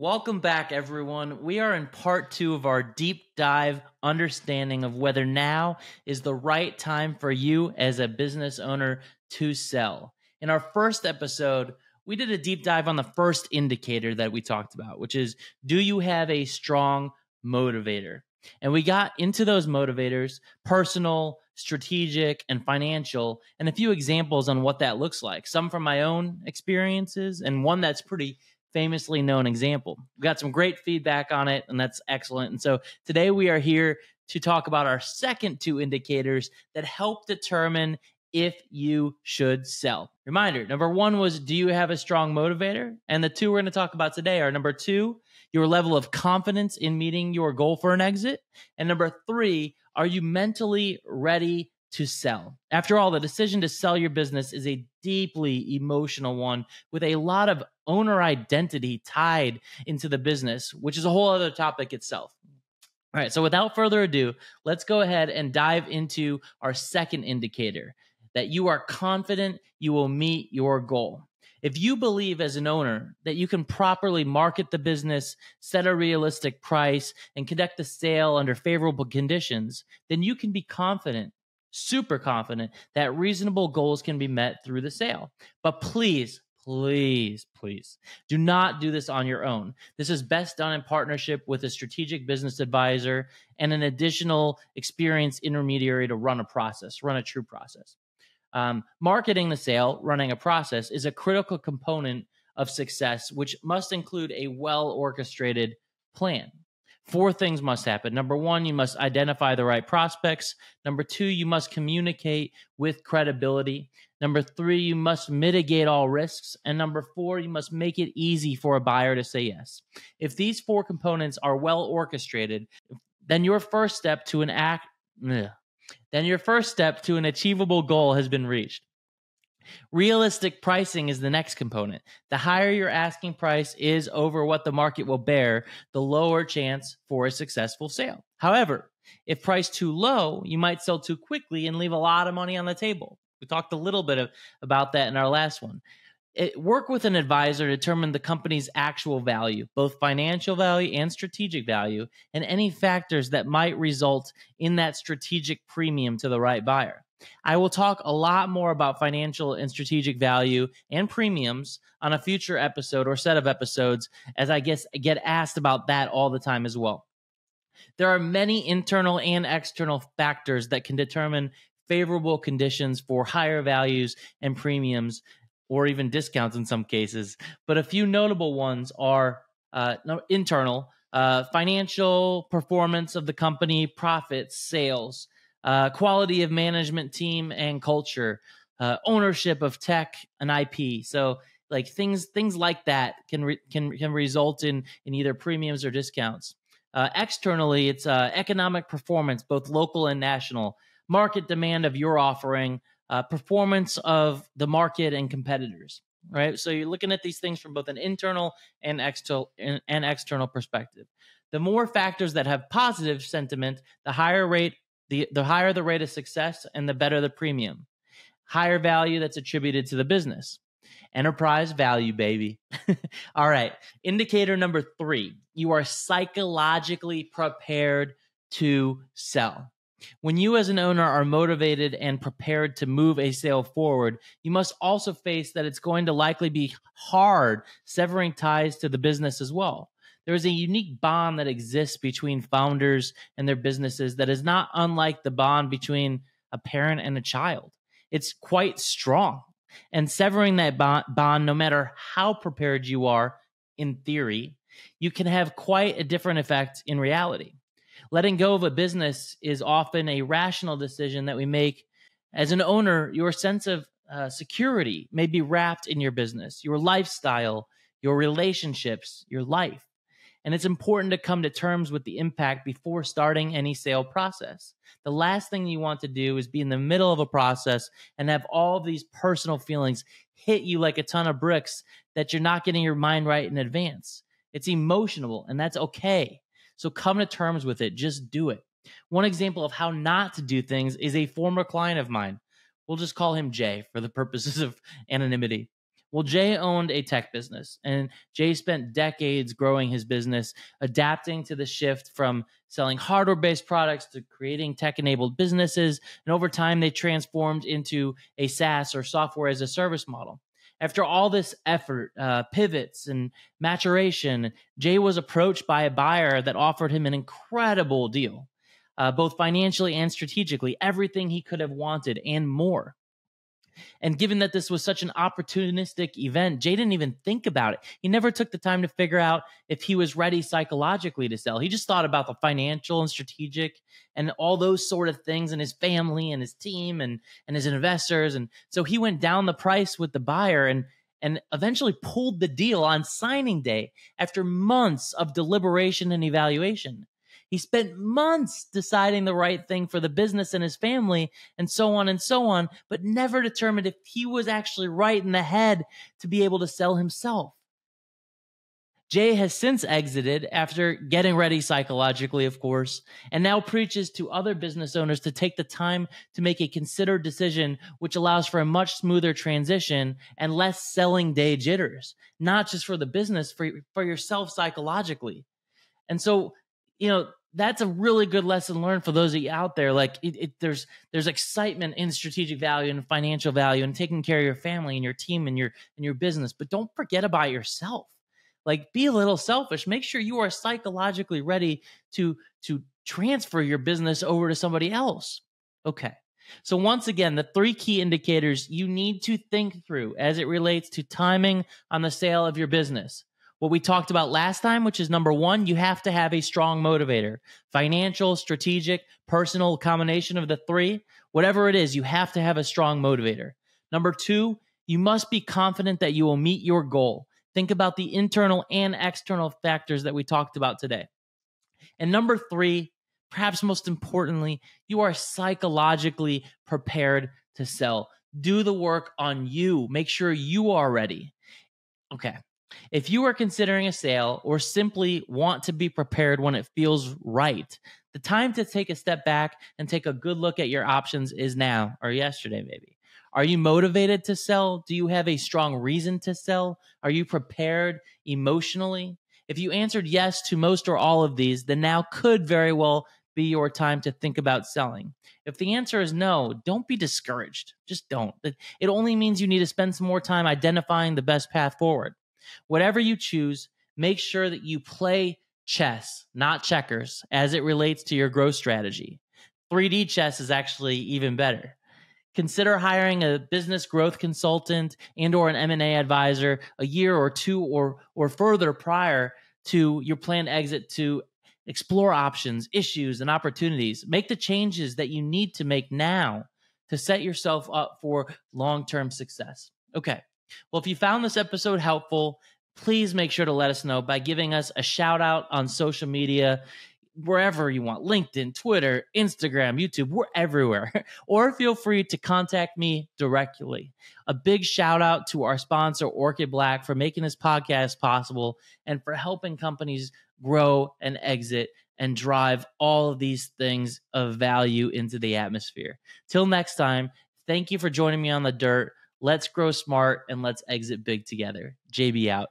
Welcome back, everyone. We are in part 2 of our deep dive understanding of whether now is the right time for you as a business owner to sell. In our first episode, we did a deep dive on the first indicator that we talked about, which is, do you have a strong motivator? And we got into those motivators, personal, strategic, and financial, and a few examples on what that looks like. Some from my own experiences, and one that's pretty famously known example. We got some great feedback on it, and that's excellent. And so today we are here to talk about our second two indicators that help determine if you should sell. Reminder, number one was, do you have a strong motivator? And the two we're going to talk about today are, number two, your level of confidence in meeting your goal for an exit. And number three, are you mentally ready to sell? After all, the decision to sell your business is a deeply emotional one with a lot of owner identity tied into the business, which is a whole other topic itself. All right, so without further ado, let's go ahead and dive into our second indicator, that you are confident you will meet your goal. If you believe as an owner that you can properly market the business, set a realistic price, and conduct the sale under favorable conditions, then you can be confident, super confident, that reasonable goals can be met through the sale. But please do not do this on your own. This is best done in partnership with a strategic business advisor and an additional experienced intermediary to run a true process. Marketing the sale, running a process, is a critical component of success, which must include a well-orchestrated plan. 4 things must happen. Number 1, you must identify the right prospects. Number 2, you must communicate with credibility. Number 3, you must mitigate all risks. And number 4, you must make it easy for a buyer to say yes. If these 4 components are well orchestrated, then your first step to an achievable goal has been reached. Realistic pricing is the next component. The higher your asking price is over what the market will bear, the lower chance for a successful sale. However, if priced too low, you might sell too quickly and leave a lot of money on the table. We talked a little bit about that in our last one. Work with an advisor to determine the company's actual value, both financial value and strategic value, and any factors that might result in that strategic premium to the right buyer. I will talk a lot more about financial and strategic value and premiums on a future episode or set of episodes, as I get asked about that all the time as well. There are many internal and external factors that can determine favorable conditions for higher values and premiums, or even discounts in some cases. But a few notable ones are internal, financial performance of the company, profits, sales, quality of management team and culture, ownership of tech and IP. So like things like that can result in either premiums or discounts. Externally, it's economic performance, both local and national, market demand of your offering, performance of the market and competitors. Right, so you're looking at these things from both an internal and external perspective. The more factors that have positive sentiment, the higher the rate of success, and the better the premium. Higher value that's attributed to the business. Enterprise value, baby. All right. Indicator number 3, you are psychologically prepared to sell. When you as an owner are motivated and prepared to move a sale forward, you must also face that it's going to likely be hard severing ties to the business as well. There is a unique bond that exists between founders and their businesses that is not unlike the bond between a parent and a child. It's quite strong. And severing that bond, no matter how prepared you are, in theory, you can have quite a different effect in reality. Letting go of a business is often a rational decision that we make. As an owner, your sense of security may be wrapped in your business, your lifestyle, your relationships, your life. And it's important to come to terms with the impact before starting any sale process. The last thing you want to do is be in the middle of a process and have all of these personal feelings hit you like a ton of bricks that you're not getting your mind right in advance. It's emotional, and that's okay. So come to terms with it. Just do it. One example of how not to do things is a former client of mine. We'll just call him Jay for the purposes of anonymity. Well, Jay owned a tech business, and Jay spent decades growing his business, adapting to the shift from selling hardware-based products to creating tech-enabled businesses. And over time, they transformed into a SaaS or software as a service model. After all this effort, pivots, and maturation, Jay was approached by a buyer that offered him an incredible deal, both financially and strategically, everything he could have wanted and more. And given that this was such an opportunistic event, Jay didn't even think about it. He never took the time to figure out if he was ready psychologically to sell. He just thought about the financial and strategic and all those sort of things, and his family and his team and his investors. And so he went down the price with the buyer and eventually pulled the deal on signing day after months of deliberation and evaluation. He spent months deciding the right thing for the business and his family, and so on, but never determined if he was actually right in the head to be able to sell himself. Jay has since exited after getting ready psychologically, of course, and now preaches to other business owners to take the time to make a considered decision, which allows for a much smoother transition and less selling day jitters, not just for the business, for yourself psychologically. And so, that's a really good lesson learned for those of you out there. Like there's excitement in strategic value and financial value and taking care of your family and your team and your business, but don't forget about yourself. Like, be a little selfish. Make sure you are psychologically ready to transfer your business over to somebody else. Okay. So once again, the 3 key indicators you need to think through as it relates to timing on the sale of your business. What we talked about last time, which is number 1, you have to have a strong motivator. Financial, strategic, personal, combination of the 3. Whatever it is, you have to have a strong motivator. Number 2, you must be confident that you will meet your goal. Think about the internal and external factors that we talked about today. And number 3, perhaps most importantly, you are psychologically prepared to sell. Do the work on you. Make sure you are ready. Okay. If you are considering a sale or simply want to be prepared when it feels right, the time to take a step back and take a good look at your options is now, or yesterday maybe. Are you motivated to sell? Do you have a strong reason to sell? Are you prepared emotionally? If you answered yes to most or all of these, then now could very well be your time to think about selling. If the answer is no, don't be discouraged. Just don't. It only means you need to spend some more time identifying the best path forward. Whatever you choose, make sure that you play chess, not checkers, as it relates to your growth strategy. 3D chess is actually even better. Consider hiring a business growth consultant and or an M&A advisor a year or 2 or further prior to your planned exit to explore options, issues, and opportunities. Make the changes that you need to make now to set yourself up for long-term success. Okay. Well, if you found this episode helpful, please make sure to let us know by giving us a shout out on social media, wherever you want, LinkedIn, Twitter, Instagram, YouTube, we're everywhere. Or feel free to contact me directly. A big shout out to our sponsor, Orchid Black, for making this podcast possible and for helping companies grow and exit and drive all of these things of value into the atmosphere. Till next time, thank you for joining me on the dirt. Let's grow smart and let's exit big together. JB out.